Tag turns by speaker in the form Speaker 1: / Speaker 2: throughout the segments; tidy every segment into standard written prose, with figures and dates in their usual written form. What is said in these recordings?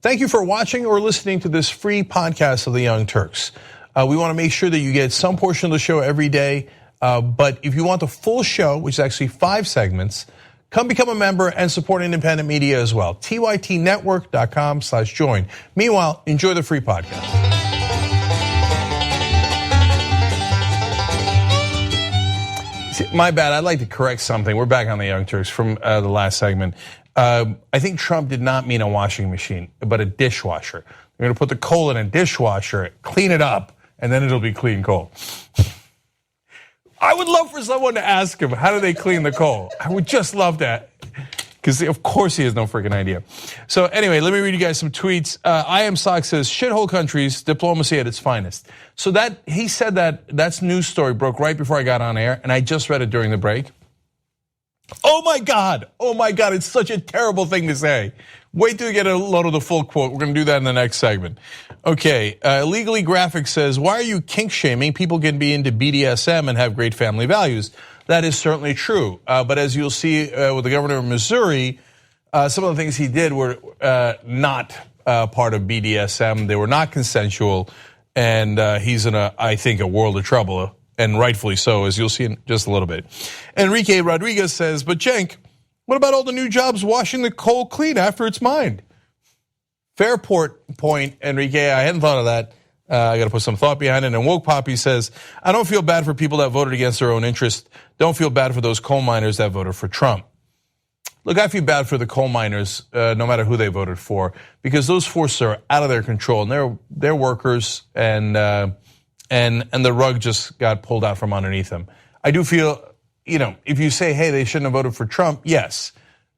Speaker 1: Thank you for watching or listening to this free podcast of the Young Turks. We want to make sure that you get some portion of the show every day, but if you want the full show, which is actually 5 segments, come become a member and support independent media as well. tytnetwork.com/join. Meanwhile, enjoy the free podcast. My bad, I'd like to correct something. We're back on the Young Turks from the last segment. I think Trump did not mean a washing machine, but a dishwasher. They're gonna put the coal in a dishwasher, clean it up, and then it'll be clean coal. I would love for someone to ask him, how do they clean the coal? I would just love that, because of course he has no freaking idea. So anyway, let me read you guys some tweets. I Am Sock says, shithole countries, diplomacy at its finest. So that he said that's news story broke right before I got on air, and I just read it during the break. Oh my God, it's such a terrible thing to say. Wait till you get a load of the full quote. We're gonna do that in the next segment. Okay, Legally Graphic says, why are you kink shaming? People can be into BDSM and have great family values. That is certainly true, but as you'll see with the governor of Missouri, some of the things he did were not part of BDSM. They were not consensual, and he's in I think, a world of trouble. And rightfully so, as you'll see in just a little bit. Enrique Rodriguez says, but Cenk, what about all the new jobs washing the coal clean after it's mined? Fair point, Enrique. I hadn't thought of that. I got to put some thought behind it. And Woke Poppy says, I don't feel bad for people that voted against their own interest. Don't feel bad for those coal miners that voted for Trump. Look, I feel bad for the coal miners, no matter who they voted for, because those forces are out of their control, and they're workers, and the rug just got pulled out from underneath them. I do feel, if you say, hey, they shouldn't have voted for Trump, yes.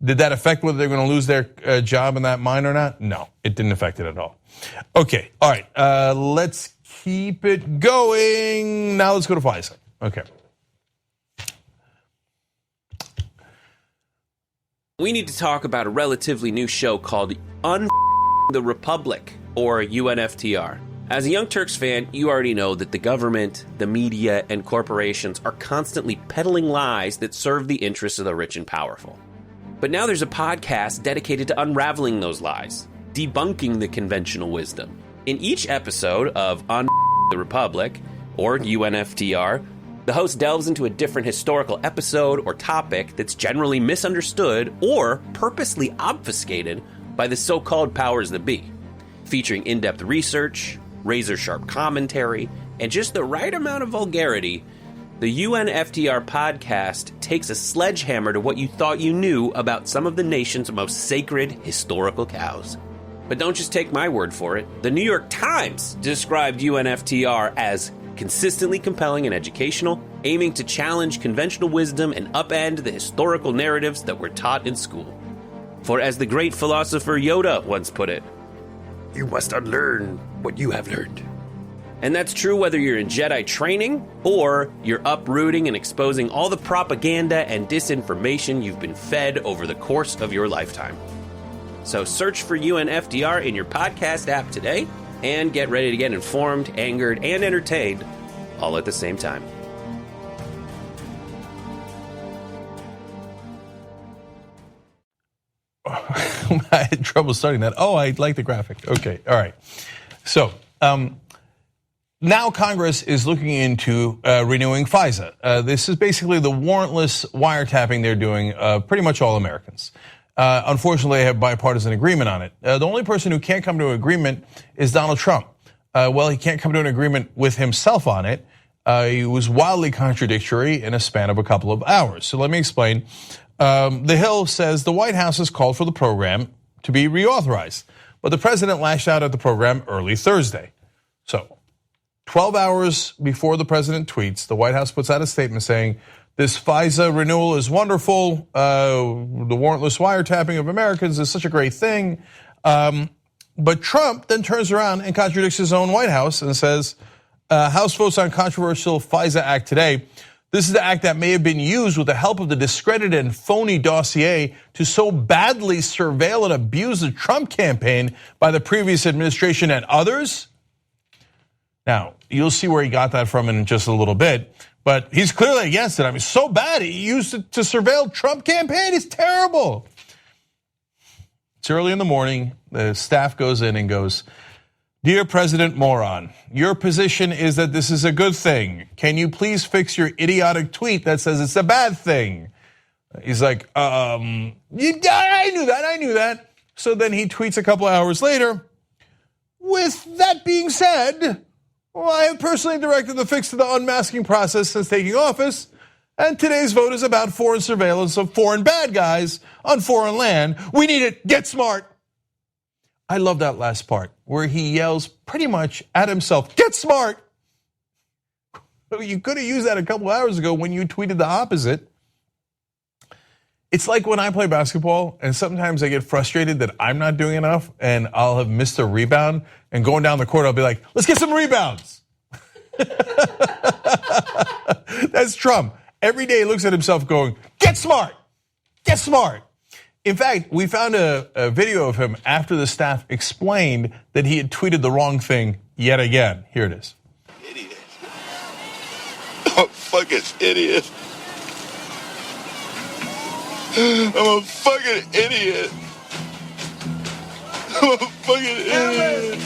Speaker 1: Did that affect whether they're going to lose their job in that mine or not? No, it didn't affect it at all. Okay, all right, let's keep it going. Now let's go to FISA. Okay.
Speaker 2: We need to talk about a relatively new show called the Republic, or UNFTR. As a Young Turks fan, you already know that the government, the media, and corporations are constantly peddling lies that serve the interests of the rich and powerful. But now there's a podcast dedicated to unraveling those lies, debunking the conventional wisdom. In each episode of the Republic, or UNFTR, the host delves into a different historical episode or topic that's generally misunderstood or purposely obfuscated by the so-called powers that be, featuring in-depth research, razor-sharp commentary, and just the right amount of vulgarity. The UNFTR podcast takes a sledgehammer to what you thought you knew about some of the nation's most sacred historical cows. But don't just take my word for it. The New York Times described UNFTR as consistently compelling and educational, aiming to challenge conventional wisdom and upend the historical narratives that were taught in school. For as the great philosopher Yoda once put it, you must unlearn what you have learned. And that's true whether you're in Jedi training or you're uprooting and exposing all the propaganda and disinformation you've been fed over the course of your lifetime. So search for UNFTR in your podcast app today and get ready to get informed, angered, and entertained all at the same time.
Speaker 1: I had trouble starting that. Oh, I like the graphic. Okay, all right. So now Congress is looking into renewing FISA. This is basically the warrantless wiretapping they're doing pretty much all Americans. Unfortunately, they have bipartisan agreement on it. The only person who can't come to an agreement is Donald Trump. Well, he can't come to an agreement with himself on it. He was wildly contradictory in a span of a couple of hours. So let me explain. The Hill says the White House has called for the program to be reauthorized, but the president lashed out at the program early Thursday. So 12 hours before the president tweets, the White House puts out a statement saying, this FISA renewal is wonderful. The warrantless wiretapping of Americans is such a great thing. But Trump then turns around and contradicts his own White House and says, House votes on controversial FISA Act today. This is the act that may have been used with the help of the discredited and phony dossier to so badly surveil and abuse the Trump campaign by the previous administration and others. Now, you'll see where he got that from in just a little bit, but he's clearly against it. I mean, so bad he used it to surveil Trump campaign. It's terrible. It's early in the morning. The staff goes in and goes, "Dear President Moron, your position is that this is a good thing. Can you please fix your idiotic tweet that says it's a bad thing?" He's like, I knew that. So then he tweets a couple hours later, "With that being said, I have personally directed the fix to the unmasking process since taking office, and today's vote is about foreign surveillance of foreign bad guys on foreign land. We need it. Get smart." I love that last part where he yells pretty much at himself, "Get smart." You could have used that a couple hours ago when you tweeted the opposite. It's like when I play basketball and sometimes I get frustrated that I'm not doing enough and I'll have missed a rebound, and going down the court I'll be like, "Let's get some rebounds." That's Trump. Every day he looks at himself going, "Get smart, get smart." In fact, we found a video of him after the staff explained that he had tweeted the wrong thing yet again. Here it is.
Speaker 3: Idiot. I'm a fucking idiot. I'm a fucking idiot. I'm a fucking idiot.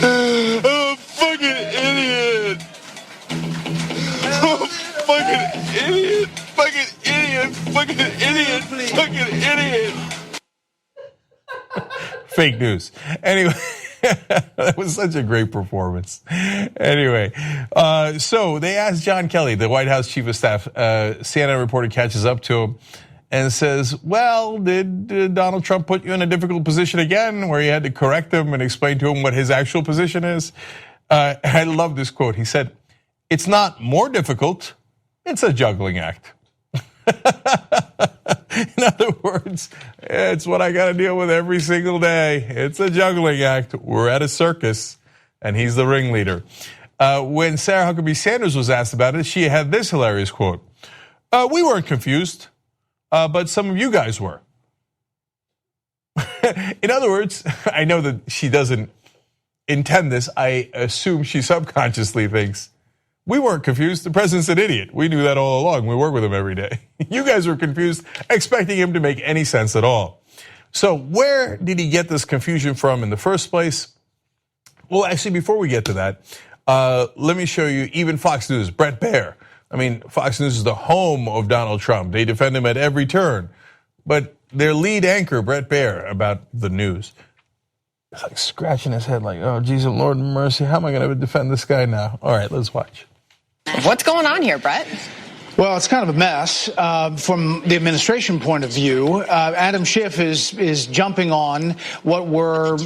Speaker 3: I'm a fucking idiot. I'm a fucking idiot. Fucking idiot. Fucking idiot. Fucking idiot.
Speaker 1: Fake news. Anyway, that was such a great performance. Anyway, so they asked John Kelly, the White House chief of staff. CNN reporter catches up to him and says, "Well, did Donald Trump put you in a difficult position again where you had to correct him and explain to him what his actual position is?" I love this quote. He said, "It's not more difficult, it's a juggling act." In other words, it's what I got to deal with every single day. It's a juggling act. We're at a circus, and he's the ringleader. When Sarah Huckabee Sanders was asked about it, she had this hilarious quote. "We weren't confused, but some of you guys were." In other words, I know that she doesn't intend this. I assume she subconsciously thinks, "We weren't confused. The president's an idiot. We knew that all along. We work with him every day. You guys were confused, expecting him to make any sense at all." So where did he get this confusion from in the first place? Well, actually, before we get to that, let me show you even Fox News, Bret Baier. I mean, Fox News is the home of Donald Trump. They defend him at every turn. But their lead anchor, Bret Baier, about the news, is like scratching his head like, "Oh, Jesus, Lord mercy, how am I going to defend this guy now?" All right, let's watch.
Speaker 4: What's going on here, Bret?
Speaker 5: Well, it's kind of a mess from the administration point of view. Adam Schiff is jumping on what were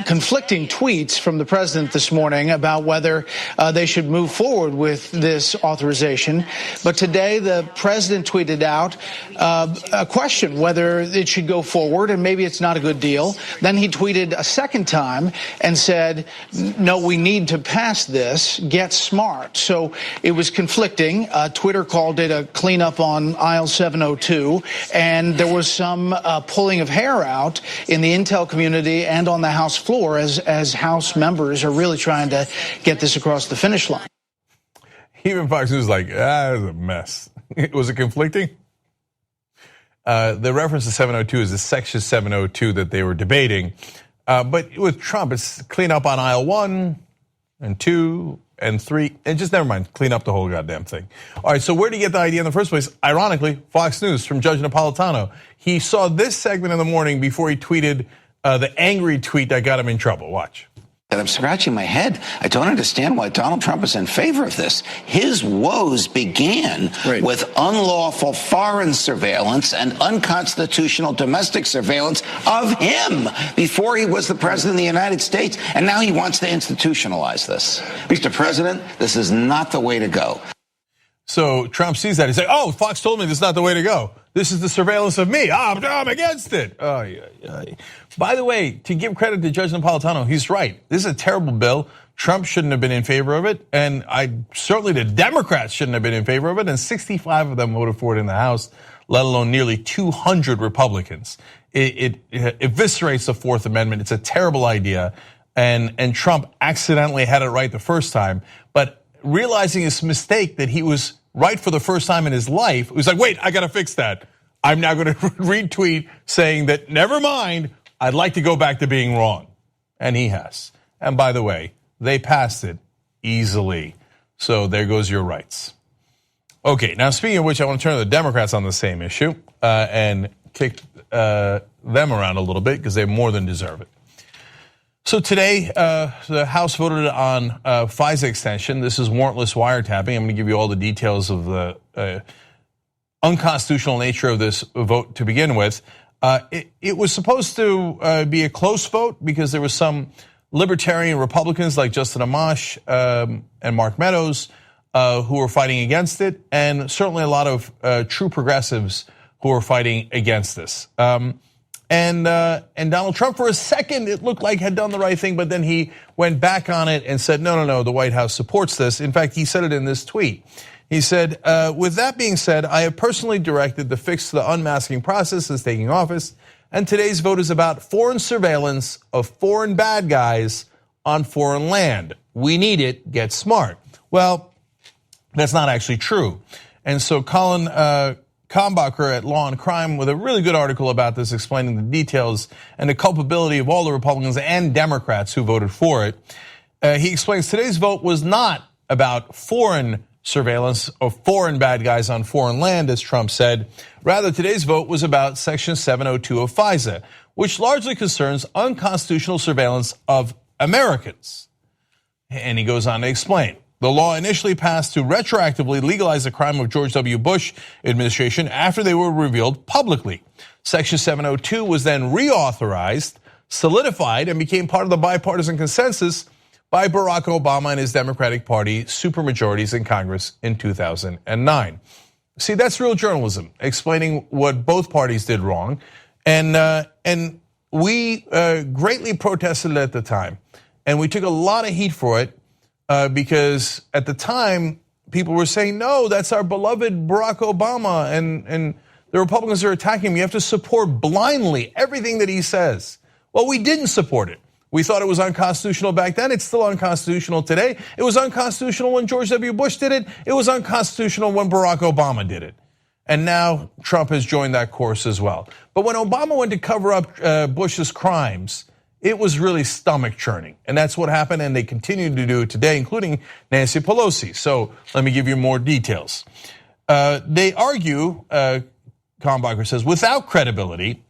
Speaker 5: conflicting tweets from the president this morning about whether they should move forward with this authorization. But today the president tweeted out a question whether it should go forward, and maybe it's not a good deal. Then he tweeted a second time and said, "No, we need to pass this. Get smart." So it was conflicting. Twitter called it a cleanup on aisle 702, and there was some pulling of hair out in the intel community and on the House floor as House members are really trying to get this across the finish line.
Speaker 1: Even Fox News is like, it was a mess. Was it conflicting? The reference to 702 is the section 702 that they were debating. But with Trump, it's clean up on aisle 1 and 2 and 3, and just never mind, clean up the whole goddamn thing. All right, so where did he get the idea in the first place? Ironically, Fox News from Judge Napolitano. He saw this segment in the morning before he tweeted the angry tweet that got him in trouble. Watch.
Speaker 6: I'm scratching my head. I don't understand why Donald Trump is in favor of this. His woes began with unlawful foreign surveillance and unconstitutional domestic surveillance of him before he was the president of the United States. And now he wants to institutionalize this. Mr. President, this is not the way to go.
Speaker 1: So Trump sees that. He's like, "Oh, Fox told me this is not the way to go. This is the surveillance of me. I'm against it." Oh, yeah. By the way, to give credit to Judge Napolitano, he's right. This is a terrible bill. Trump shouldn't have been in favor of it, and certainly the Democrats shouldn't have been in favor of it, and 65 of them voted for it in the House, let alone nearly 200 Republicans. It eviscerates the Fourth Amendment. It's a terrible idea, and Trump accidentally had it right the first time, but realizing his mistake that he was right for the first time in his life, he was like, "Wait, I got to fix that. I'm now going to retweet saying that, never mind, I'd like to go back to being wrong. And he has. And by the way, they passed it easily. So there goes your rights. Okay, now speaking of which, I want to turn to the Democrats on the same issue and kick them around a little bit because they more than deserve it. So today, the House voted on FISA extension. This is warrantless wiretapping. I'm going to give you all the details of the unconstitutional nature of this vote to begin with. It was supposed to be a close vote because there were some libertarian Republicans like Justin Amash and Mark Meadows who were fighting against it, and certainly a lot of true progressives who were fighting against this. And Donald Trump, for a second, it looked like had done the right thing, but then he went back on it and said, no, the White House supports this. In fact, he said it in this tweet. He said, with that being said, I have personally directed the fix to the unmasking process since taking office, and today's vote is about foreign surveillance of foreign bad guys on foreign land. We need it, get smart. Well, that's not actually true. And so Colin Kambacher at Law and Crime with a really good article about this, explaining the details and the culpability of all the Republicans and Democrats who voted for it. He explains today's vote was not about foreign surveillance of foreign bad guys on foreign land, as Trump said. Rather, today's vote was about Section 702 of FISA, which largely concerns unconstitutional surveillance of Americans. And he goes on to explain. The law initially passed to retroactively legalize the crime of George W. Bush administration after they were revealed publicly. Section 702 was then reauthorized, solidified, and became part of the bipartisan consensus by Barack Obama and his Democratic Party supermajorities in Congress in 2009. See, that's real journalism, explaining what both parties did wrong. And we greatly protested it at the time. And we took a lot of heat for it because at the time, people were saying, no, that's our beloved Barack Obama, and the Republicans are attacking him. You have to support blindly everything that he says. Well, we didn't support it. We thought it was unconstitutional back then. It's still unconstitutional today. It was unconstitutional when George W. Bush did it. It was unconstitutional when Barack Obama did it. And now Trump has joined that course as well. But when Obama went to cover up Bush's crimes, it was really stomach churning. And that's what happened, and they continue to do it today, including Nancy Pelosi. So let me give you more details. They argue, Kambacher says, without credibility,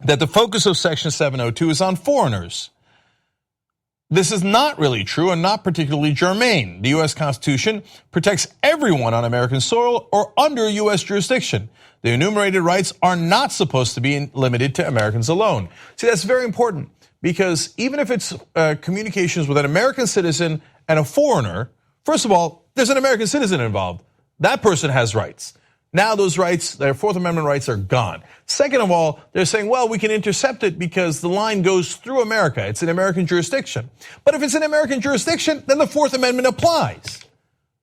Speaker 1: that the focus of Section 702 is on foreigners. This is not really true and not particularly germane. The U.S. Constitution protects everyone on American soil or under U.S. jurisdiction. The enumerated rights are not supposed to be limited to Americans alone. See, that's very important because even if it's communications with an American citizen and a foreigner, first of all, there's an American citizen involved. That person has rights. Now those rights, their Fourth Amendment rights, are gone. Second of all, they're saying, well, we can intercept it because the line goes through America. It's an American jurisdiction. But if it's an American jurisdiction, then the Fourth Amendment applies.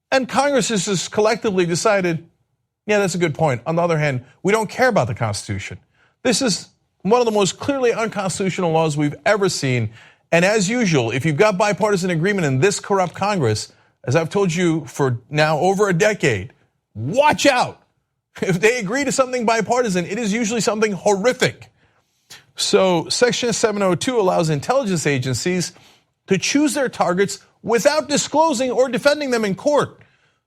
Speaker 1: And Congress has just collectively decided, yeah, that's a good point. On the other hand, we don't care about the Constitution. This is one of the most clearly unconstitutional laws we've ever seen. And as usual, if you've got bipartisan agreement in this corrupt Congress, as I've told you for now over a decade, watch out. If they agree to something bipartisan, it is usually something horrific. So Section 702 allows intelligence agencies to choose their targets without disclosing or defending them in court.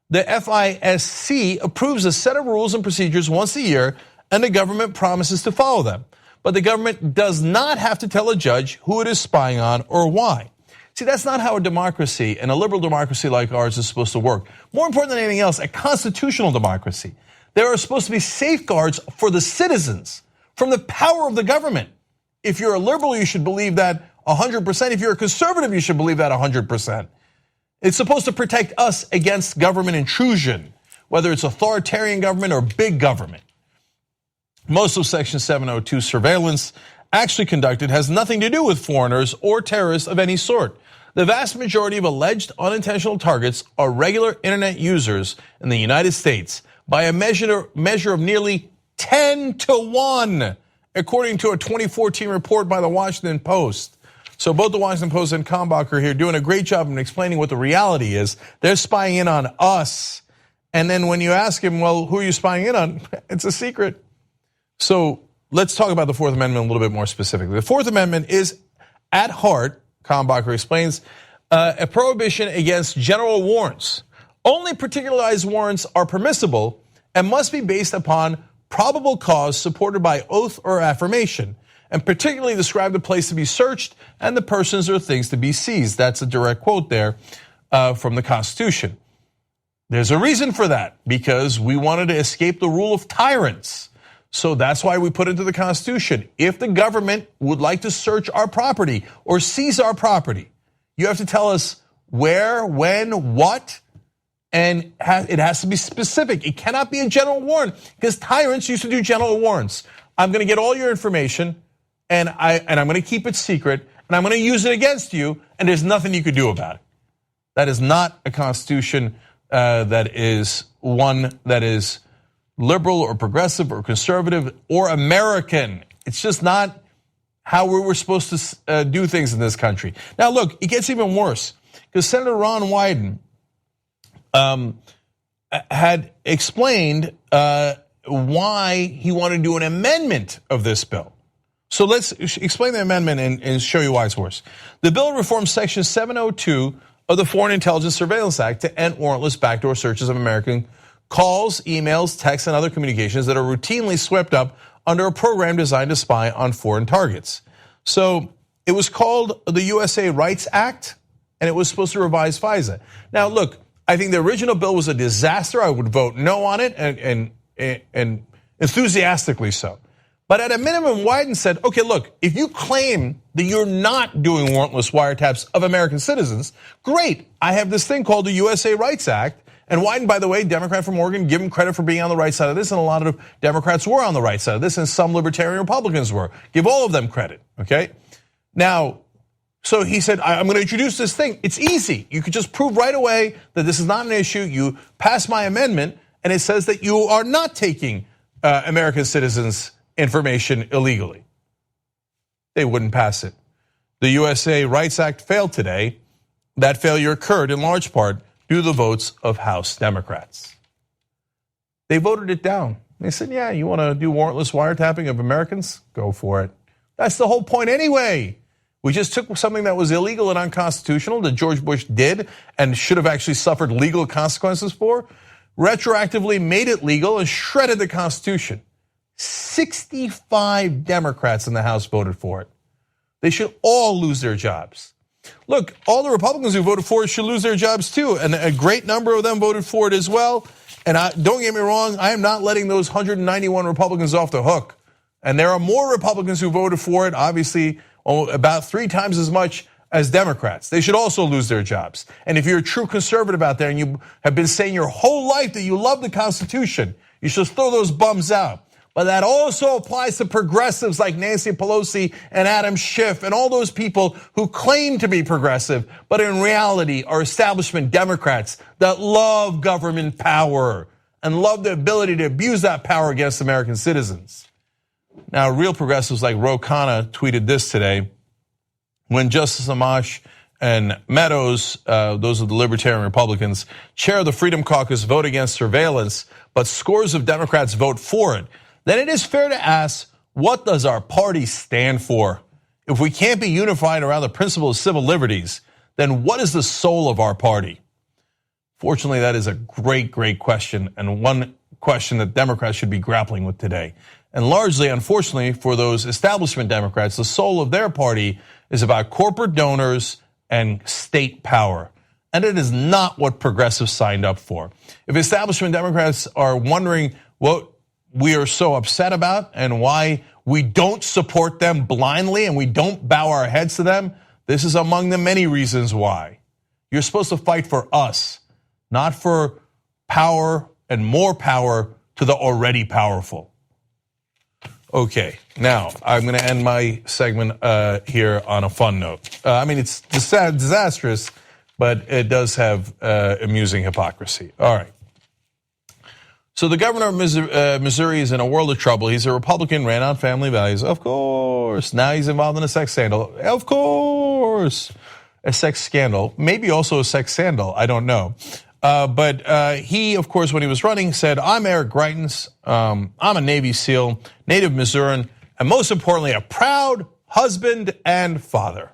Speaker 1: The FISA approves a set of rules and procedures once a year, and the government promises to follow them. But the government does not have to tell a judge who it is spying on or why. See, that's not how a democracy, and a liberal democracy like ours, is supposed to work. More important than anything else, a constitutional democracy. There are supposed to be safeguards for the citizens from the power of the government. If you're a liberal, you should believe that 100%. If you're a conservative, you should believe that 100%. It's supposed to protect us against government intrusion, whether it's authoritarian government or big government. Most of Section 702 surveillance actually conducted has nothing to do with foreigners or terrorists of any sort. The vast majority of alleged unintentional targets are regular internet users in the United States, by a measure of nearly 10-to-1, according to a 2014 report by the Washington Post. So both the Washington Post and Kambacher here doing a great job in explaining what the reality is. They're spying in on us. And then when you ask him, well, who are you spying in on? It's a secret. So let's talk about the Fourth Amendment a little bit more specifically. The Fourth Amendment is, at heart, Kallenbacher explains, a prohibition against general warrants. Only particularized warrants are permissible and must be based upon probable cause supported by oath or affirmation, and particularly describe the place to be searched and the persons or things to be seized. That's a direct quote there from the Constitution. There's a reason for that, because we wanted to escape the rule of tyrants. So that's why we put into the Constitution, if the government would like to search our property or seize our property, you have to tell us where, when, what, and it has to be specific. It cannot be a general warrant, because tyrants used to do general warrants. I'm gonna get all your information, and I'm gonna keep it secret, and I'm gonna use it against you, and there's nothing you could do about it. That is not a Constitution that is one that is liberal or progressive or conservative or American. It's just not how we're supposed to do things in this country. Now look, it gets even worse, because Senator Ron Wyden had explained why he wanted to do an amendment of this bill. So let's explain the amendment and show you why it's worse. The bill reforms Section 702 of the Foreign Intelligence Surveillance Act to end warrantless backdoor searches of American calls, emails, texts, and other communications that are routinely swept up under a program designed to spy on foreign targets. So it was called the USA Rights Act, and it was supposed to revise FISA. Now look, I think the original bill was a disaster. I would vote no on it, and enthusiastically so. But at a minimum, Wyden said, okay, look, if you claim that you're not doing warrantless wiretaps of American citizens, great. I have this thing called the USA Rights Act. And Wyden, by the way, Democrat from Oregon, give him credit for being on the right side of this, and a lot of Democrats were on the right side of this, and some libertarian Republicans were. Give all of them credit, okay? Now, so he said, I'm gonna introduce this thing. It's easy. You could just prove right away that this is not an issue. You pass my amendment, and it says that you are not taking American citizens' information illegally. They wouldn't pass it. The USA Rights Act failed today. That failure occurred in large part due to the votes of House Democrats. They voted it down. They said, yeah, you wanna do warrantless wiretapping of Americans? Go for it. That's the whole point anyway. We just took something that was illegal and unconstitutional that George Bush did and should have actually suffered legal consequences for, retroactively made it legal and shredded the Constitution. 65 Democrats in the House voted for it. They should all lose their jobs. Look, all the Republicans who voted for it should lose their jobs too, and a great number of them voted for it as well. And don't get me wrong, I am not letting those 191 Republicans off the hook. And there are more Republicans who voted for it, obviously about 3 times as much as Democrats. They should also lose their jobs. And if you're a true conservative out there and you have been saying your whole life that you love the Constitution, you should throw those bums out. But that also applies to progressives like Nancy Pelosi and Adam Schiff and all those people who claim to be progressive, but in reality are establishment Democrats that love government power and love the ability to abuse that power against American citizens. Now, real progressives like Ro Khanna tweeted this today. When Justice Amash and Meadows, those are the Libertarian Republicans, chair of the Freedom Caucus, vote against surveillance, but scores of Democrats vote for it, then it is fair to ask, what does our party stand for? If we can't be unified around the principle of civil liberties, then what is the soul of our party? Fortunately, that is a great, great question, and one question that Democrats should be grappling with today. And largely, unfortunately, for those establishment Democrats, the soul of their party is about corporate donors and state power. And it is not what progressives signed up for. If establishment Democrats are wondering what we are so upset about and why we don't support them blindly and we don't bow our heads to them, this is among the many reasons why. You're supposed to fight for us, not for power and more power to the already powerful. Okay, now I'm gonna end my segment here on a fun note. I mean, it's disastrous, but it does have amusing hypocrisy. All right. So the governor of Missouri is in a world of trouble. He's a Republican, ran on family values, of course. Now he's involved in a sex scandal, of course. A sex scandal, maybe also a sex scandal, I don't know. But he, of course, when he was running, said, I'm Eric Greitens. I'm a Navy SEAL, native Missourian, and most importantly, a proud husband and father.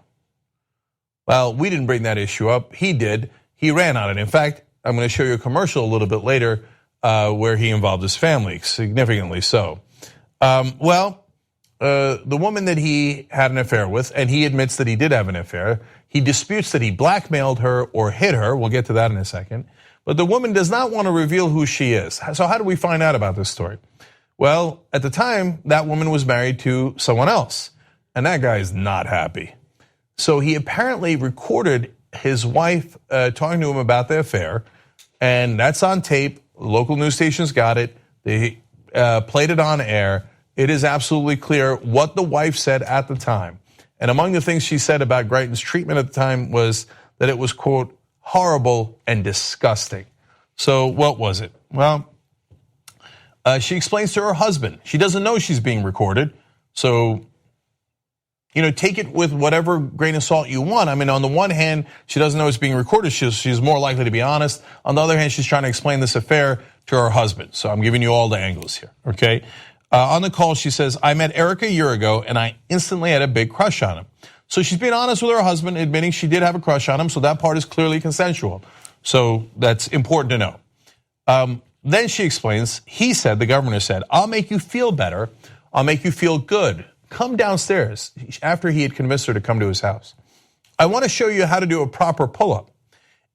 Speaker 1: Well, we didn't bring that issue up. He did. He ran on it. In fact, I'm going to show you a commercial a little bit later where he involved his family, significantly so. The woman that he had an affair with, and he admits that he did have an affair, he disputes that he blackmailed her or hit her. We'll get to that in a second. But the woman does not want to reveal who she is. So how do we find out about this story? Well, at the time, that woman was married to someone else, and that guy is not happy. So he apparently recorded his wife talking to him about the affair, and that's on tape. Local news stations got it. They played it on air. It is absolutely clear what the wife said at the time. And among the things she said about Greitens' treatment at the time was that it was, quote, horrible and disgusting. So what was it? Well, she explains to her husband. She doesn't know she's being recorded. So, take it with whatever grain of salt you want. I mean, on the one hand, she doesn't know it's being recorded. She's more likely to be honest. On the other hand, she's trying to explain this affair to her husband. So I'm giving you all the angles here, okay? On the call, she says, I met Eric a year ago, and I instantly had a big crush on him. So she's being honest with her husband, admitting she did have a crush on him, so that part is clearly consensual. So that's important to know. Then she explains, he said, the governor said, I'll make you feel better. I'll make you feel good. Come downstairs, after he had convinced her to come to his house. I want to show you how to do a proper pull-up.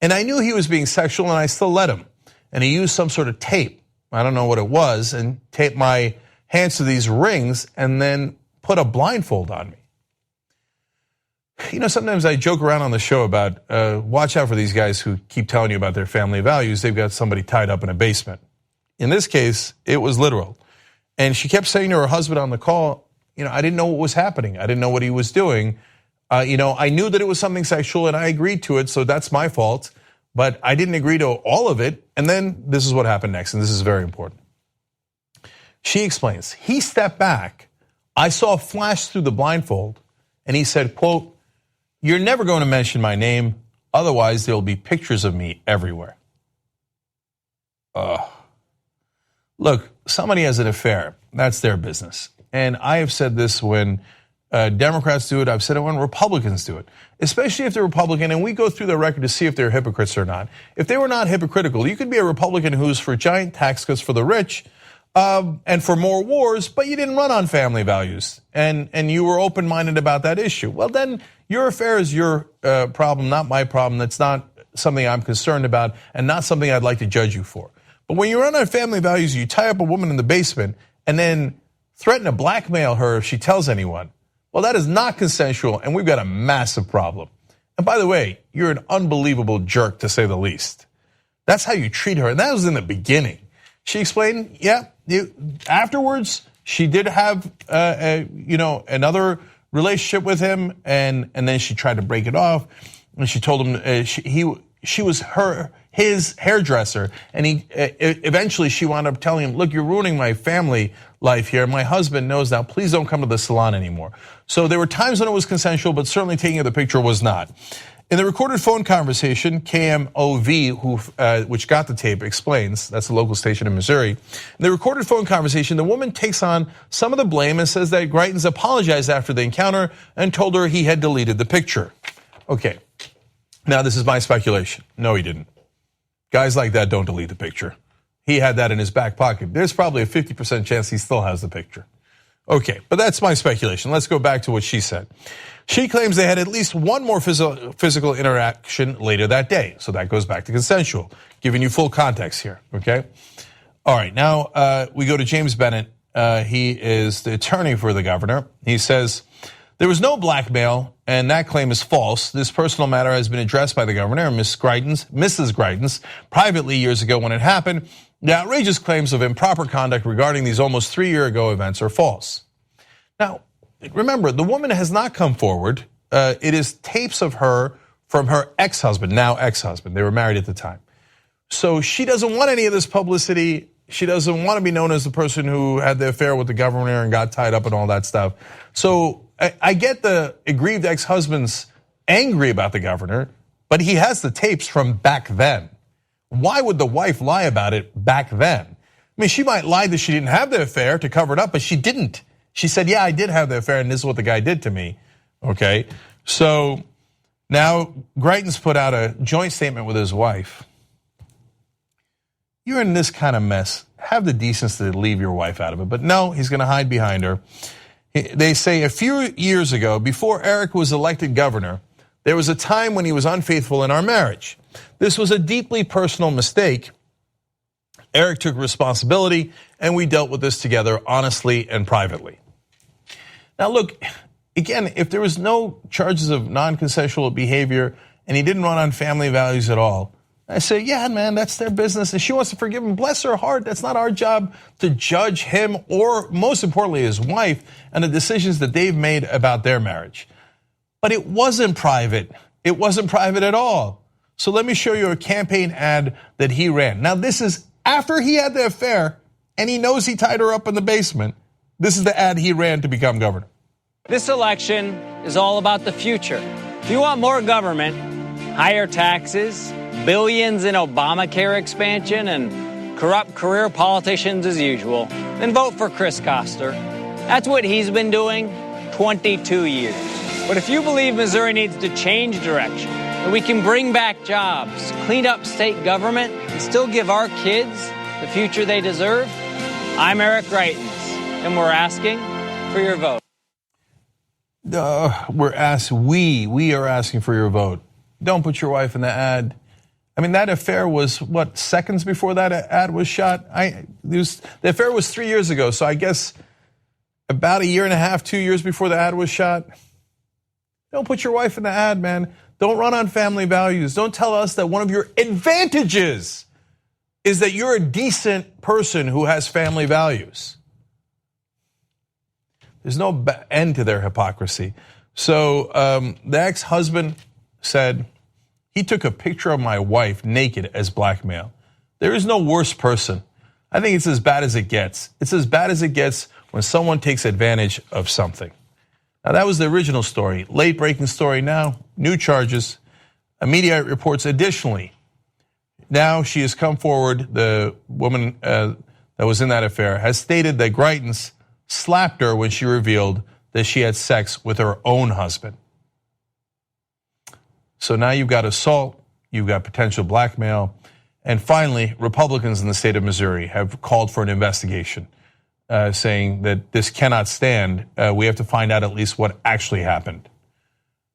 Speaker 1: And I knew he was being sexual, and I still let him. And he used some sort of tape, I don't know what it was, and taped my hands to these rings and then put a blindfold on me. Sometimes I joke around on the show about watch out for these guys who keep telling you about their family values. They've got somebody tied up in a basement. In this case, it was literal. And she kept saying to her husband on the call, I didn't know what was happening. I didn't know what he was doing. I knew that it was something sexual and I agreed to it, so that's my fault. But I didn't agree to all of it. And then this is what happened next, and this is very important. She explains, he stepped back. I saw a flash through the blindfold, and he said, quote, you're never going to mention my name, otherwise there'll be pictures of me everywhere. Look, somebody has an affair. That's their business. And I have said this when Democrats do it. I've said it when Republicans do it, especially if they're Republican, and we go through their record to see if they're hypocrites or not. If they were not hypocritical, you could be a Republican who's for giant tax cuts for the rich, and for more wars, but you didn't run on family values, and you were open-minded about that issue. Well, then your affair is your problem, not my problem. That's not something I'm concerned about, and not something I'd like to judge you for. But when you run on family values, you tie up a woman in the basement and then threaten to blackmail her if she tells anyone, well, that is not consensual, and we've got a massive problem. And by the way, you're an unbelievable jerk, to say the least. That's how you treat her, and that was in the beginning. She explained, afterwards, she did have, another relationship with him, and then she tried to break it off. And she told him she was his hairdresser, and eventually she wound up telling him, look, you're ruining my family life here. My husband knows now. Please don't come to the salon anymore. So there were times when it was consensual, but certainly taking of the picture was not. In the recorded phone conversation, KMOV, which got the tape, explains, that's a local station in Missouri. In the recorded phone conversation, the woman takes on some of the blame and says that Greitens apologized after the encounter and told her he had deleted the picture. Okay, now this is my speculation. No, he didn't. Guys like that don't delete the picture. He had that in his back pocket. There's probably a 50% chance he still has the picture. Okay, but that's my speculation. Let's go back to what she said. She claims they had at least one more physical interaction later that day. So that goes back to consensual, giving you full context here, okay? All right, now we go to James Bennett. He is the attorney for the governor. He says, there was no blackmail, and that claim is false. This personal matter has been addressed by the governor and Mrs. Greitens privately years ago when it happened. The outrageous claims of improper conduct regarding these almost 3 years ago events are false. Now, remember, the woman has not come forward. It is tapes of her from her ex-husband, now ex-husband. They were married at the time. So she doesn't want any of this publicity. She doesn't want to be known as the person who had the affair with the governor and got tied up and all that stuff. So I get the aggrieved ex-husband's angry about the governor, but he has the tapes from back then. Why would the wife lie about it back then? I mean, she might lie that she didn't have the affair to cover it up, but she didn't. She said, yeah, I did have the affair, and this is what the guy did to me. Okay, so now Greitens put out a joint statement with his wife. You're in this kind of mess. Have the decency to leave your wife out of it. But no, he's going to hide behind her. They say a few years ago, before Eric was elected governor, there was a time when he was unfaithful in our marriage. This was a deeply personal mistake. Eric took responsibility, and we dealt with this together honestly and privately. Now look, again, if there was no charges of non-consensual behavior and he didn't run on family values at all, I say, yeah, man, that's their business. If she wants to forgive him, bless her heart. That's not our job to judge him or, most importantly, his wife and the decisions that they've made about their marriage. But it wasn't private. It wasn't private at all. So let me show you a campaign ad that he ran. Now, this is after he had the affair and he knows he tied her up in the basement. This is the ad he ran to become governor.
Speaker 7: This election is all about the future. If you want more government, higher taxes, billions in Obamacare expansion, and corrupt career politicians as usual, then vote for Chris Koster. That's what he's been doing 22 years. But if you believe Missouri needs to change direction, and we can bring back jobs, clean up state government, and still give our kids the future they deserve, I'm Eric Greitens, and we're asking for your vote.
Speaker 1: We are asking for your vote. Don't put your wife in the ad. I mean, that affair was, what, seconds before that ad was shot? The affair was 3 years ago, so I guess about a year and a half, 2 years before the ad was shot. Don't put your wife in the ad, man. Don't run on family values. Don't tell us that one of your advantages is that you're a decent person who has family values. There's no end to their hypocrisy. So the ex-husband said, he took a picture of my wife naked as blackmail. There is no worse person. I think it's as bad as it gets. It's as bad as it gets when someone takes advantage of something. Now that was the original story. Late breaking story now, new charges. A media reports additionally, now she has come forward, the woman that was in that affair, has stated that Greitens slapped her when she revealed that she had sex with her own husband. So now you've got assault, you've got potential blackmail, and finally, Republicans in the state of Missouri have called for an investigation, saying that this cannot stand. We have to find out at least what actually happened.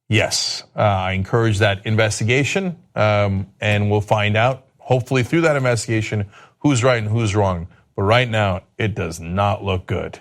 Speaker 1: Yes, I encourage that investigation, and we'll find out, hopefully through that investigation, who's right and who's wrong. But right now, it does not look good.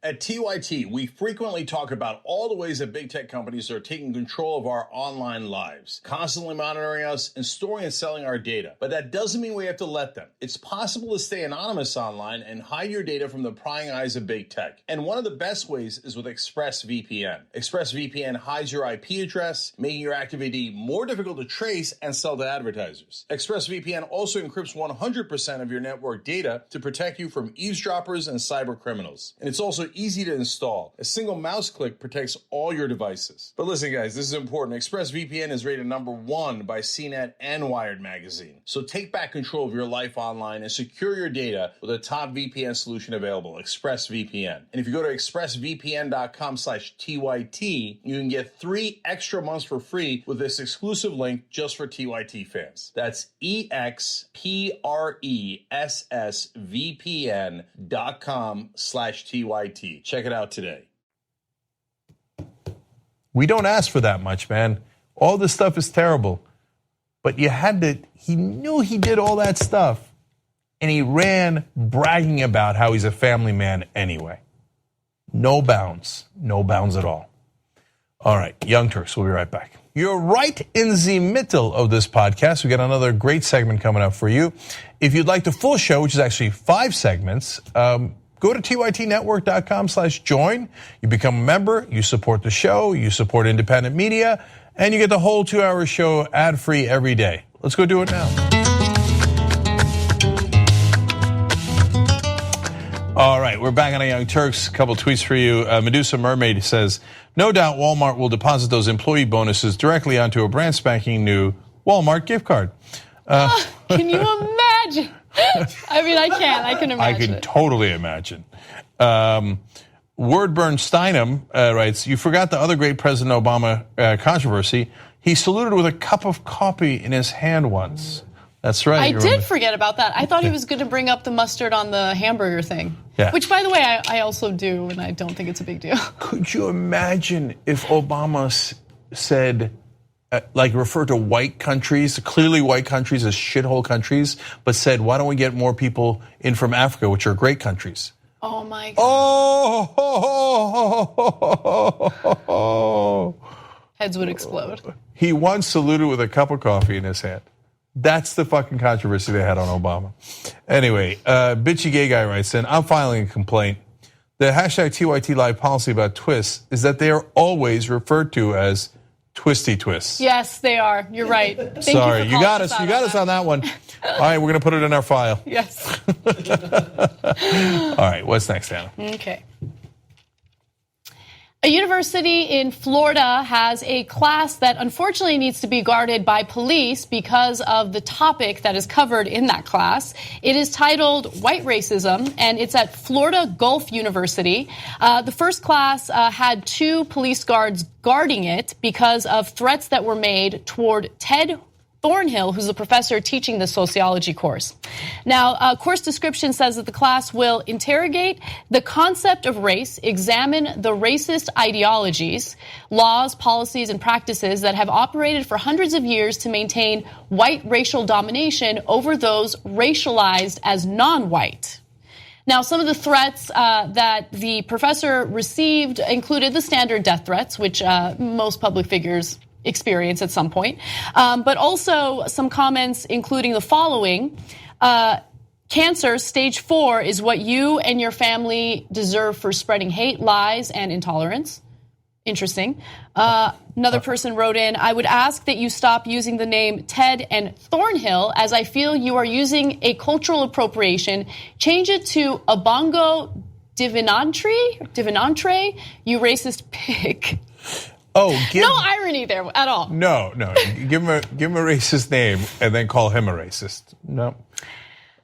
Speaker 8: At TYT, we frequently talk about all the ways that big tech companies are taking control of our online lives, constantly monitoring us and storing and selling our data. But that doesn't mean we have to let them. It's possible to stay anonymous online and hide your data from the prying eyes of big tech. And one of the best ways is with ExpressVPN. ExpressVPN hides your IP address, making your active ID more difficult to trace and sell to advertisers. ExpressVPN also encrypts 100% of your network data to protect you from eavesdroppers and cyber criminals. And it's also easy to install. A single mouse click protects all your devices. But listen, guys, this is important. ExpressVPN is rated #1 by CNET and Wired magazine. So take back control of your life online and secure your data with a top VPN solution available, ExpressVPN. And if you go to expressvpn.com/TYT, you can get 3 extra months for free with this exclusive link just for TYT fans. That's expressvpn.com/TYT. Check it out today.
Speaker 1: We don't ask for that much, man. All this stuff is terrible. But he knew he did all that stuff. And he ran bragging about how he's a family man anyway. No bounds at all. All right, Young Turks, we'll be right back. You're right in the middle of this podcast. We got another great segment coming up for you. If you'd like the full show, which is actually 5 segments, go to tytnetwork.com/join. You become a member, you support the show, you support independent media, and you get the whole 2-hour show ad-free every day. Let's go do it now. All right, we're back on Young Turks. A couple tweets for you. Medusa Mermaid says, no doubt Walmart will deposit those employee bonuses directly onto a brand spanking new Walmart gift card.
Speaker 9: Can you imagine? I mean, I can. I can imagine.
Speaker 1: I can totally imagine. Wordburn Steinem writes, you forgot the other great President Obama controversy. He saluted with a cup of coffee in his hand once. That's right.
Speaker 9: I did forget about that. I thought he was going to bring up the mustard on the hamburger thing.
Speaker 1: Yeah.
Speaker 9: Which, by the way, I also do, and I don't think it's a big deal.
Speaker 1: Could you imagine if Obama said, referred to white countries, clearly white countries as shithole countries, but said, why don't we get more people in from Africa, which are great countries?
Speaker 9: Oh, my God.
Speaker 1: Oh.
Speaker 9: Heads would explode.
Speaker 1: He once saluted with a cup of coffee in his hand. That's the fucking controversy they had on Obama. Anyway, bitchy gay guy writes in, I'm filing a complaint. The hashtag TYT Live policy about twists is that they are always referred to as twisty twists.
Speaker 9: Yes, they are. You're right.
Speaker 1: Sorry, you got us. You got us on that one. All right, we're going to put it in our file.
Speaker 9: Yes.
Speaker 1: All right, what's next, Anna?
Speaker 9: Okay. A university in Florida has a class that unfortunately needs to be guarded by police because of the topic that is covered in that class. It is titled White Racism, and it's at Florida Gulf University. The first class had 2 police guards guarding it because of threats that were made toward Ted Thornhill, who's a professor teaching the sociology course. Now, course description says that the class will interrogate the concept of race, examine the racist ideologies, laws, policies, and practices that have operated for hundreds of years to maintain white racial domination over those racialized as non-white. Now, some of the threats that the professor received included the standard death threats, which most public figures experience at some point, but also some comments including the following. Cancer, stage 4, is what you and your family deserve for spreading hate, lies, and intolerance. Interesting. Another person wrote in, I would ask that you stop using the name Ted and Thornhill, as I feel you are using a cultural appropriation. Change it to Abongo Divinantre, you racist pig.
Speaker 1: Oh,
Speaker 9: no irony there at all.
Speaker 1: No. Give him a racist name and then call him a racist. No.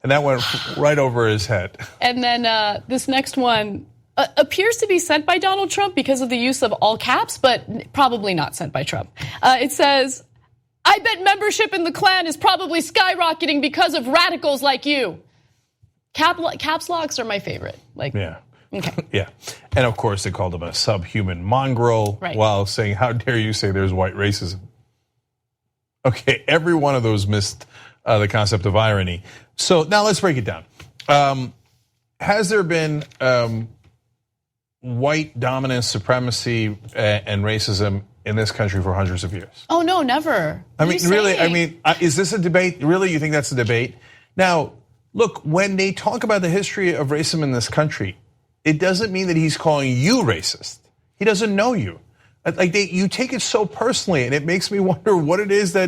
Speaker 1: And that went right over his head. And then
Speaker 9: this next one appears to be sent by Donald Trump because of the use of all caps, but probably not sent by Trump. It says, I bet membership in the Klan is probably skyrocketing because of radicals like you. Caps locks are my favorite.
Speaker 1: Yeah.
Speaker 9: Okay.
Speaker 1: Yeah. And of course, they called him a subhuman mongrel while saying, how dare you say there's white racism? Okay, every one of those missed the concept of irony. So now let's break it down. Has there been white dominance, supremacy, and racism in this country for hundreds of years?
Speaker 9: Oh, no, never.
Speaker 1: I mean, really, is this a debate? Really, you think that's a debate? Now, look, when they talk about the history of racism in this country, it doesn't mean that he's calling you racist. He doesn't know you. You take it so personally, and it makes me wonder what it is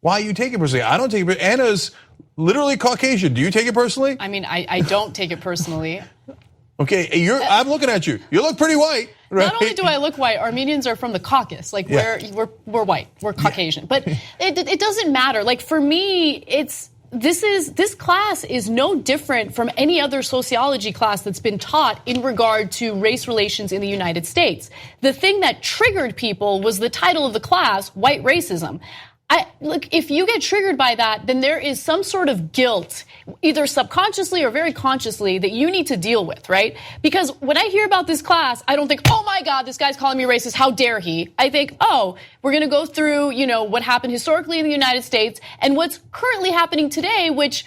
Speaker 1: why you take it personally. I don't take it personally. Anna's literally Caucasian. Do you take it personally?
Speaker 9: I mean, I don't take it personally.
Speaker 1: Okay, I'm looking at you. You look pretty white, right?
Speaker 9: Not only do I look white, Armenians are from the Caucasus. We're white. We're Caucasian. But it doesn't matter. For me, this class is no different from any other sociology class that's been taught in regard to race relations in the United States. The thing that triggered people was the title of the class, White Racism. Look, if you get triggered by that, then there is some sort of guilt, either subconsciously or very consciously, that you need to deal with, right? Because when I hear about this class, I don't think, oh my God, this guy's calling me racist, how dare he? I think, oh, we're gonna go through, what happened historically in the United States and what's currently happening today, which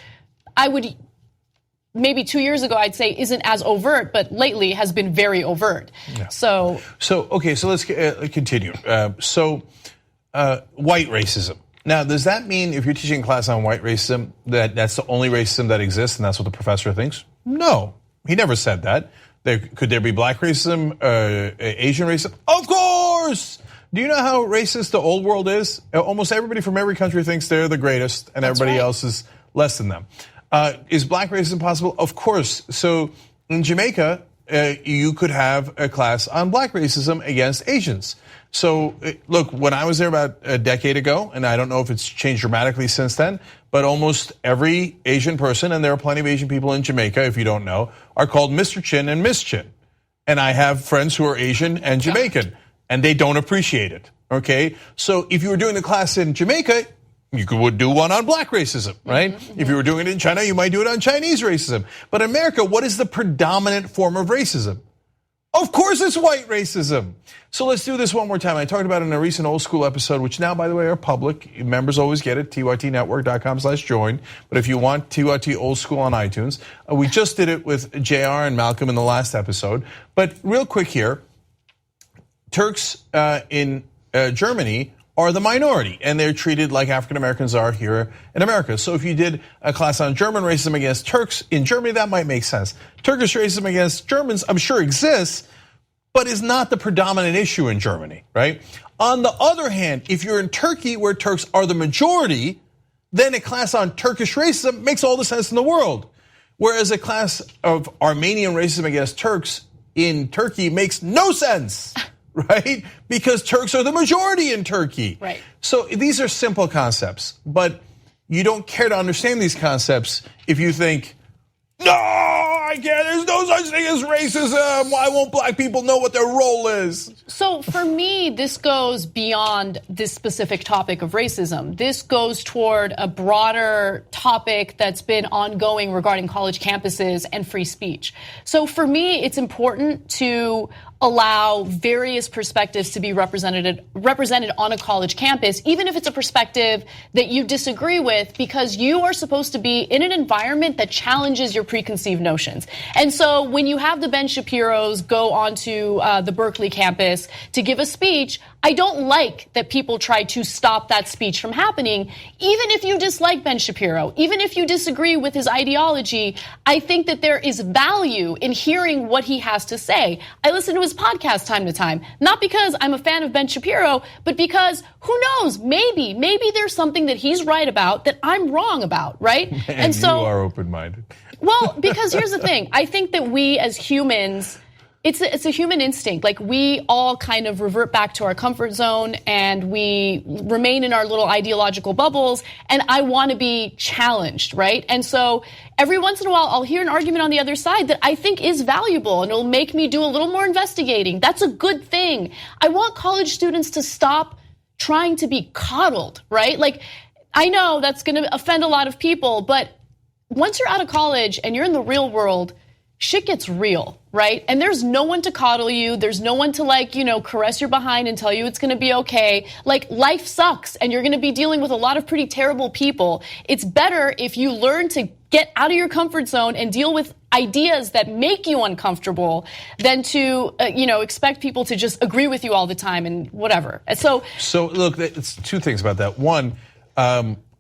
Speaker 9: I would, maybe 2 years ago, I'd say isn't as overt, but lately has been very overt.
Speaker 1: Yeah.
Speaker 9: So
Speaker 1: let's continue. White racism. Now, does that mean if you're teaching a class on white racism that's the only racism that exists and that's what the professor thinks? No, he never said that. Could there be black racism, Asian racism? Of course! Do you know how racist the old world is? Almost everybody from every country thinks they're the greatest and everybody else is less than them. Is black racism possible? Of course. So in Jamaica, you could have a class on black racism against Asians. So look, when I was there about a decade ago, and I don't know if it's changed dramatically since then, but almost every Asian person, and there are plenty of Asian people in Jamaica, if you don't know, are called Mr. Chin and Miss Chin. And I have friends who are Asian and Jamaican, and they don't appreciate it, okay? So if you were doing the class in Jamaica, you would do one on black racism, right? If you were doing it in China, you might do it on Chinese racism. But in America, what is the predominant form of racism? Of course it's white racism. So let's do this one more time. I talked about it in a recent Old School episode, which now, by the way, are public. Members always get it, tytnetwork.com/join. But if you want TYT Old School on iTunes, we just did it with JR and Malcolm in the last episode. But real quick here, Turks in Germany are the minority, and they're treated like African Americans are here in America. So if you did a class on German racism against Turks in Germany, that might make sense. Turkish racism against Germans, I'm sure exists, but is not the predominant issue in Germany, right? On the other hand, if you're in Turkey where Turks are the majority, then a class on Turkish racism makes all the sense in the world. Whereas a class of Armenian racism against Turks in Turkey makes no sense. Right? Because Turks are the majority in Turkey.
Speaker 9: Right.
Speaker 1: So these are simple concepts, but you don't care to understand these concepts if you think, no, I can't, there's no such thing as racism. Why won't black people know what their role is?
Speaker 9: So for me, this goes beyond this specific topic of racism. This goes toward a broader topic that's been ongoing regarding college campuses and free speech. So for me, it's important to allow various perspectives to be represented on a college campus, even if it's a perspective that you disagree with, because you are supposed to be in an environment that challenges your preconceived notions. And so when you have the Ben Shapiros go onto the Berkeley campus to give a speech, I don't like that people try to stop that speech from happening. Even if you dislike Ben Shapiro, even if you disagree with his ideology, I think that there is value in hearing what he has to say. I listen to his podcast time to time, not because I'm a fan of Ben Shapiro, but because who knows, maybe there's something that he's right about that I'm wrong about, right?
Speaker 1: And so you are open-minded.
Speaker 9: Well, because here's the thing. I think that we as humans, it's a human instinct. Like, we all kind of revert back to our comfort zone and we remain in our little ideological bubbles, and I want to be challenged, right? And so every once in a while I'll hear an argument on the other side that I think is valuable and it'll make me do a little more investigating. That's a good thing. I want college students to stop trying to be coddled, right? Like, I know that's going to offend a lot of people, but once you're out of college and you're in the real world, shit gets real, right? And there's no one to coddle you. There's no one to, like, you know, caress your behind and tell you it's going to be okay. Like, life sucks and you're going to be dealing with a lot of pretty terrible people. It's better if you learn to get out of your comfort zone and deal with ideas that make you uncomfortable than to, expect people to just agree with you all the time and whatever. So
Speaker 1: look, it's two things about that. One,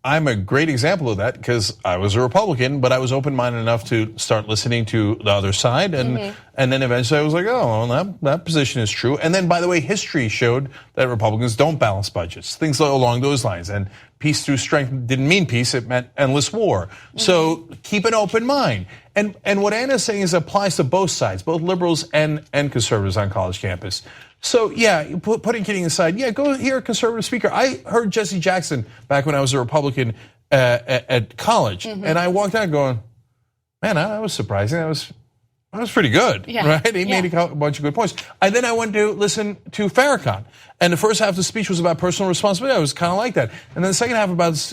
Speaker 1: I'm a great example of that because I was a Republican, but I was open-minded enough to start listening to the other side. And then eventually I was like, oh, well, that position is true. And then, by the way, history showed that Republicans don't balance budgets, things along those lines. And peace through strength didn't mean peace, it meant endless war. So keep an open mind. And what Anna's saying is applies to both sides, both liberals and conservatives on college campus. So yeah, putting kidding aside, yeah, go hear a conservative speaker. I heard Jesse Jackson back when I was a Republican at college, and I walked out going, man, that was surprising. That was pretty good, right? He made a bunch of good points. And then I went to listen to Farrakhan, and the first half of the speech was about personal responsibility. I was kind of like that, and then the second half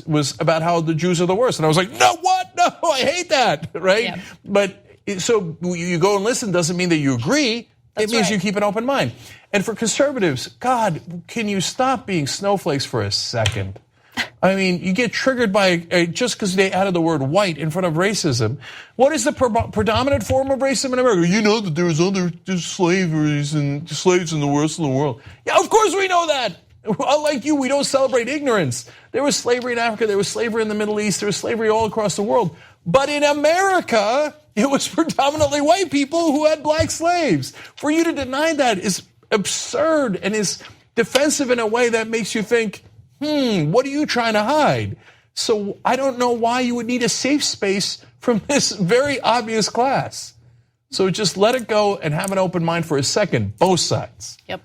Speaker 1: was about how the Jews are the worst, and I was like, no, what? No, I hate that, right? Yeah. But so you go and listen doesn't mean that you agree. It means you keep an open mind. And for conservatives, God, can you stop being snowflakes for a second? I mean, you get triggered by just because they added the word white in front of racism. What is the predominant form of racism in America? You know that there's other slaves in the rest of the world. Yeah, of course we know that. Unlike you, we don't celebrate ignorance. There was slavery in Africa. There was slavery in the Middle East. There was slavery all across the world. But in America, it was predominantly white people who had black slaves. For you to deny that is absurd and is defensive in a way that makes you think, what are you trying to hide? So I don't know why you would need a safe space from this very obvious class. So just let it go and have an open mind for a second, both sides.
Speaker 9: Yep.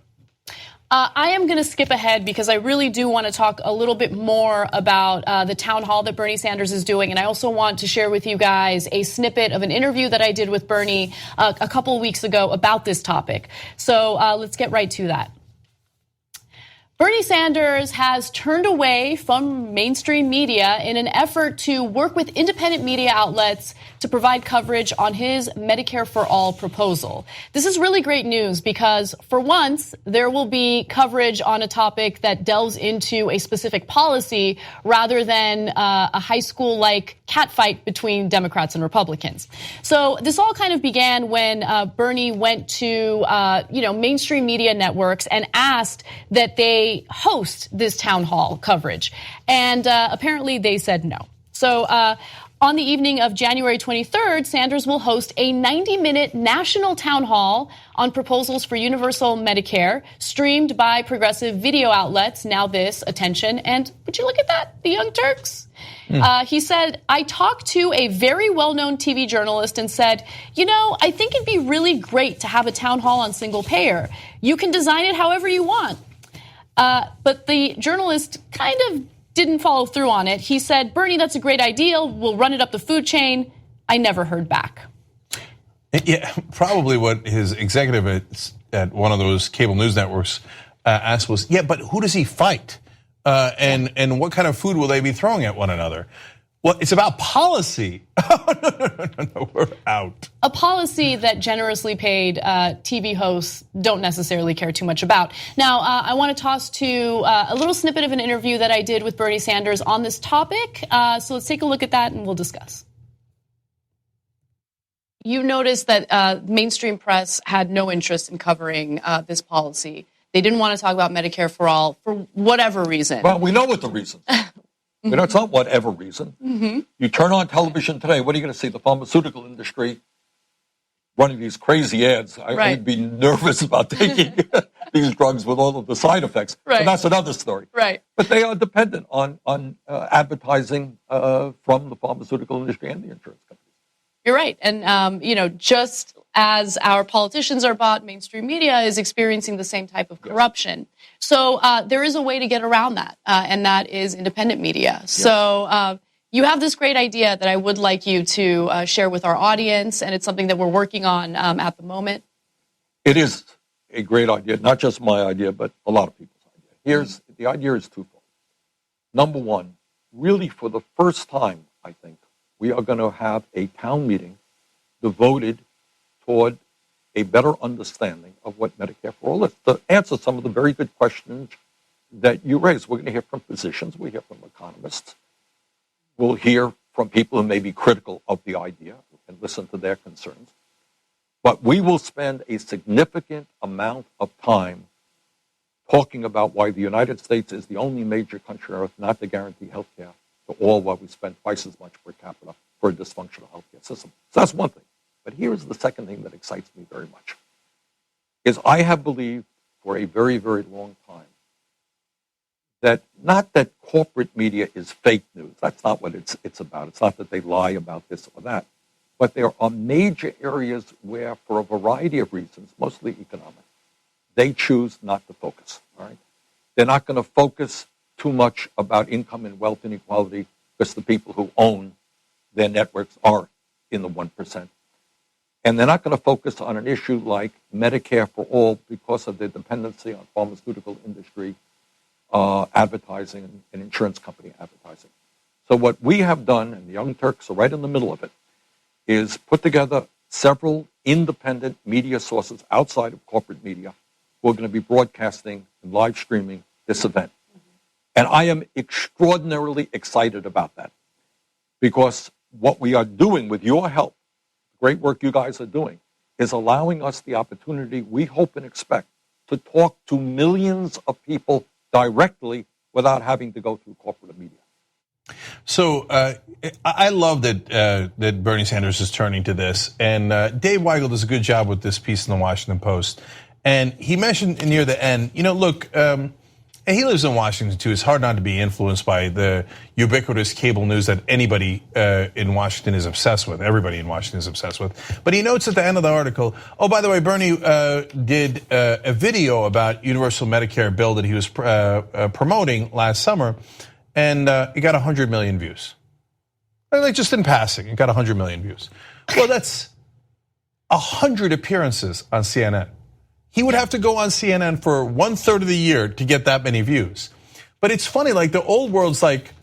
Speaker 9: I am going to skip ahead because I really do want to talk a little bit more about the town hall that Bernie Sanders is doing. And I also want to share with you guys a snippet of an interview that I did with Bernie a couple of weeks ago about this topic. So let's get right to that. Bernie Sanders has turned away from mainstream media in an effort to work with independent media outlets to provide coverage on his Medicare for All proposal. This is really great news because, for once, there will be coverage on a topic that delves into a specific policy rather than a high school-like catfight between Democrats and Republicans. So this all kind of began when Bernie went to mainstream media networks and asked that they host this town hall coverage. And apparently they said no. So on the evening of January 23rd, Sanders will host a 90-minute national town hall on proposals for universal Medicare, streamed by progressive video outlets, Now This, Attention, and would you look at that, the Young Turks? He said, I talked to a very well-known TV journalist and said, I think it'd be really great to have a town hall on single payer. You can design it however you want. But the journalist kind of didn't follow through on it. He said, Bernie, that's a great idea. We'll run it up the food chain. I never heard back.
Speaker 1: Yeah, probably what his executive at one of those cable news networks asked was, yeah, but who does he fight? And what kind of food will they be throwing at one another? Well, it's about policy. No, we're out.
Speaker 9: A policy that generously paid TV hosts don't necessarily care too much about. Now, I want to toss to a little snippet of an interview that I did with Bernie Sanders on this topic. So let's take a look at that and we'll discuss. You noticed that mainstream press had no interest in covering this policy. They didn't want to talk about Medicare for All for whatever reason.
Speaker 10: Well, we know what the reason is. You know, it's not whatever reason.
Speaker 9: Mm-hmm.
Speaker 10: You turn on television today, what are you going to see? The pharmaceutical industry running these crazy ads. I'd be nervous about taking these drugs with all of the side effects.
Speaker 9: Right.
Speaker 10: And that's another story.
Speaker 9: Right.
Speaker 10: But they are dependent on advertising from the pharmaceutical industry and the insurance companies.
Speaker 9: You're right. And, just as our politicians are bought, mainstream media is experiencing the same type of corruption. So there is a way to get around that, and that is independent media. Yes. So you have this great idea that I would like you to share with our audience, and it's something that we're working on at the moment.
Speaker 10: It is a great idea, not just my idea, but a lot of people's idea. The idea is twofold. Number one, really for the first time, I think, we are going to have a town meeting devoted toward a better understanding of what Medicare for All is, to answer some of the very good questions that you raised. We're going to hear from physicians, we hear from economists, we'll hear from people who may be critical of the idea and listen to their concerns. But we will spend a significant amount of time talking about why the United States is the only major country on earth not to guarantee health care to all, while we spend twice as much per capita for a dysfunctional healthcare system. So that's one thing. But here's the second thing that excites me very much, is I have believed for a very, very long time that not that corporate media is fake news. That's not what it's about. It's not that they lie about this or that. But there are major areas where, for a variety of reasons, mostly economic, they choose not to focus. All right? They're not going to focus too much about income and wealth inequality because the people who own their networks are in the 1%. And they're not going to focus on an issue like Medicare for All because of their dependency on pharmaceutical industry advertising and insurance company advertising. So what we have done, and the Young Turks are right in the middle of it, is put together several independent media sources outside of corporate media who are going to be broadcasting and live streaming this event. And I am extraordinarily excited about that, because what we are doing with your help, great work you guys are doing, is allowing us the opportunity, we hope and expect, to talk to millions of people directly without having to go through corporate media.
Speaker 1: So I love that Bernie Sanders is turning to this, and Dave Weigel does a good job with this piece in the Washington Post. And he mentioned near the end, look, And he lives in Washington too. It's hard not to be influenced by the ubiquitous cable news that anybody in Washington is obsessed with. Everybody in Washington is obsessed with. But he notes at the end of the article, oh, by the way, Bernie did a video about universal Medicare bill that he was promoting last summer, and it got 100 million views. Like just in passing, it got 100 million views. Well, that's 100 appearances on CNN. He would have to go on CNN for 1/3 of the year to get that many views. But it's funny, like the old world's like,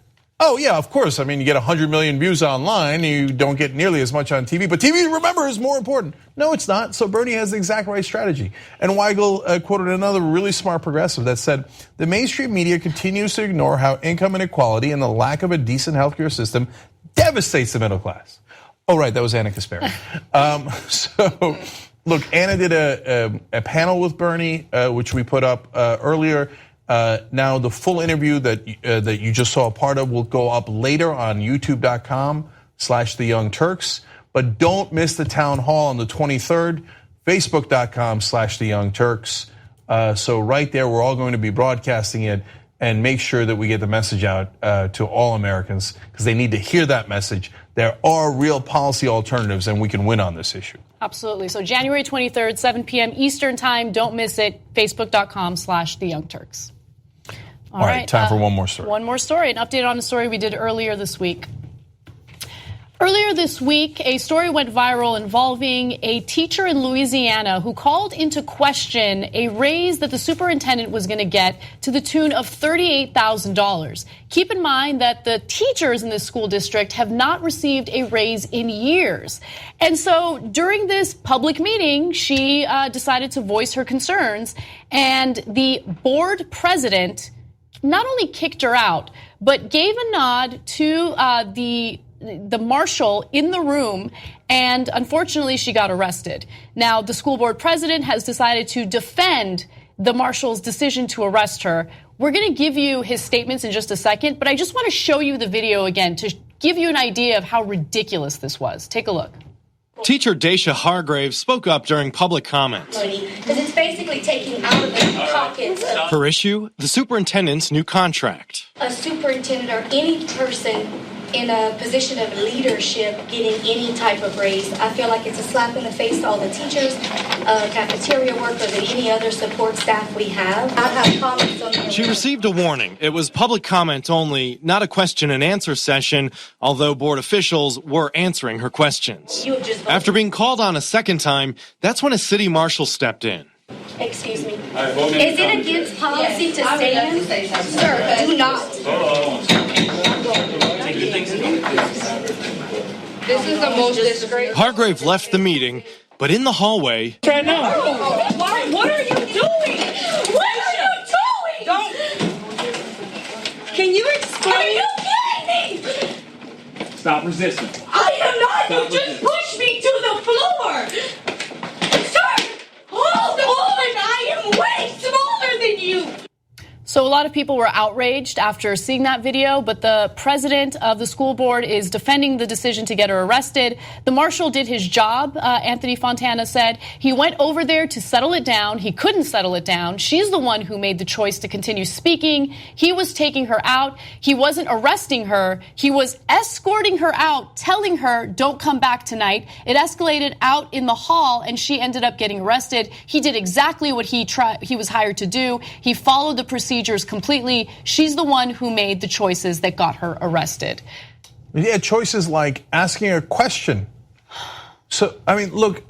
Speaker 1: oh yeah, of course. I mean, you get 100 million views online, you don't get nearly as much on TV. But TV, remember, is more important. No, it's not. So Bernie has the exact right strategy. And Weigel quoted another really smart progressive that said, the mainstream media continues to ignore how income inequality and the lack of a decent healthcare system devastates the middle class. Oh, right, that was Ana Kasparian. So, look, Ana did a panel with Bernie, which we put up earlier. Now, the full interview that you just saw a part of will go up later on youtube.com/The Young Turks. But don't miss the town hall on the 23rd, facebook.com/The Young Turks. So right there, we're all going to be broadcasting it, and make sure that we get the message out to all Americans, because they need to hear that message. There are real policy alternatives, and we can win on this issue.
Speaker 9: Absolutely. So January 23rd, 7 p.m. Eastern time. Don't miss it. Facebook.com/The Young Turks.
Speaker 1: All right, time for one more story.
Speaker 9: One more story, an update on a story we did earlier this week. Earlier this week, a story went viral involving a teacher in Louisiana who called into question a raise that the superintendent was going to get to the tune of $38,000. Keep in mind that the teachers in this school district have not received a raise in years. And so during this public meeting, she decided to voice her concerns, and the board president not only kicked her out, but gave a nod to the marshal in the room, and unfortunately she got arrested. Now, the school board president has decided to defend the marshal's decision to arrest her. We're going to give you his statements in just a second, but I just want to show you the video again to give you an idea of how ridiculous this was. Take a look.
Speaker 11: Teacher Daisha Hargraves spoke up during public comment.
Speaker 12: Because it's basically taking out of the pockets of
Speaker 11: Her issue, the superintendent's new contract.
Speaker 12: a superintendent or any person in a position of leadership getting any type of raise. I feel like it's a slap in the face to all the teachers, cafeteria workers, and any other support staff we have. I have comments on the
Speaker 11: She received a warning. It was public comment only, not a question and answer session, although board officials were answering her questions.
Speaker 12: You have just voted.
Speaker 11: After being called on a second time, that's when a city marshal stepped in.
Speaker 12: Excuse me. Is it against policy to stand? Sir, do not.
Speaker 13: This is the most disgraceful.
Speaker 11: Hargrave left the meeting, but in the hallway,
Speaker 13: Right now. What are you doing? What are you doing? Don't. Can you explain? Are you kidding me?
Speaker 14: Stop resisting.
Speaker 13: I am not. You just pushed me to the floor. Sir, hold on. I am way smaller than you.
Speaker 9: So a lot of people were outraged after seeing that video, but the president of the school board is defending the decision to get her arrested. The marshal did his job, Anthony Fontana said. He went over there to settle it down. He couldn't settle it down. She's the one who made the choice to continue speaking. He was taking her out. He wasn't arresting her. He was escorting her out, telling her, don't come back tonight. It escalated out in the hall, and she ended up getting arrested. He did exactly what he was hired to do. He followed the procedures completely. She's the one who made the choices that got her arrested.
Speaker 1: Yeah, choices like asking a question. So, I mean, look,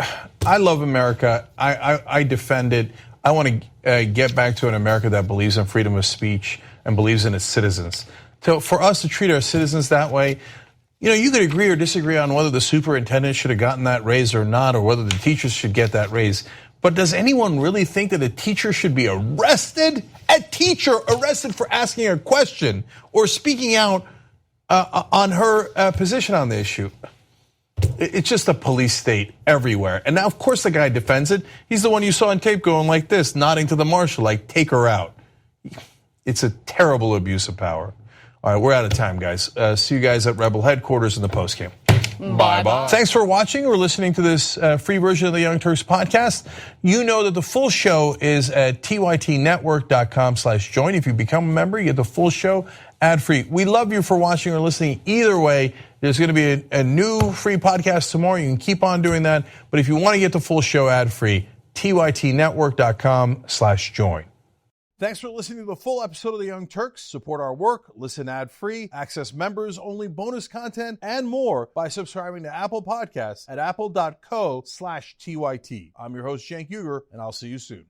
Speaker 1: I love America. I defend it. I want to get back to an America that believes in freedom of speech and believes in its citizens. So for us to treat our citizens that way, you know, you could agree or disagree on whether the superintendent should have gotten that raise or not, or whether the teachers should get that raise. But does anyone really think that a teacher should be arrested? A teacher arrested for asking a question or speaking out on her position on the issue? It's just a police state everywhere. And now, of course, the guy defends it. He's the one you saw on tape going like this, nodding to the marshal, like, take her out. It's a terrible abuse of power. All right, we're out of time, guys. See you guys at Rebel headquarters in the postgame. Bye-bye. Thanks for watching or listening to this free version of the Young Turks podcast. You know that the full show is at tytnetwork.com/join. If you become a member, you get the full show ad-free. We love you for watching or listening. Either way, there's going to be a new free podcast tomorrow. You can keep on doing that. But if you want to get the full show ad-free, tytnetwork.com/join. Thanks for listening to the full episode of The Young Turks. Support our work, listen ad-free, access members-only bonus content, and more by subscribing to Apple Podcasts at apple.co/TYT. I'm your host, Cenk and I'll see you soon.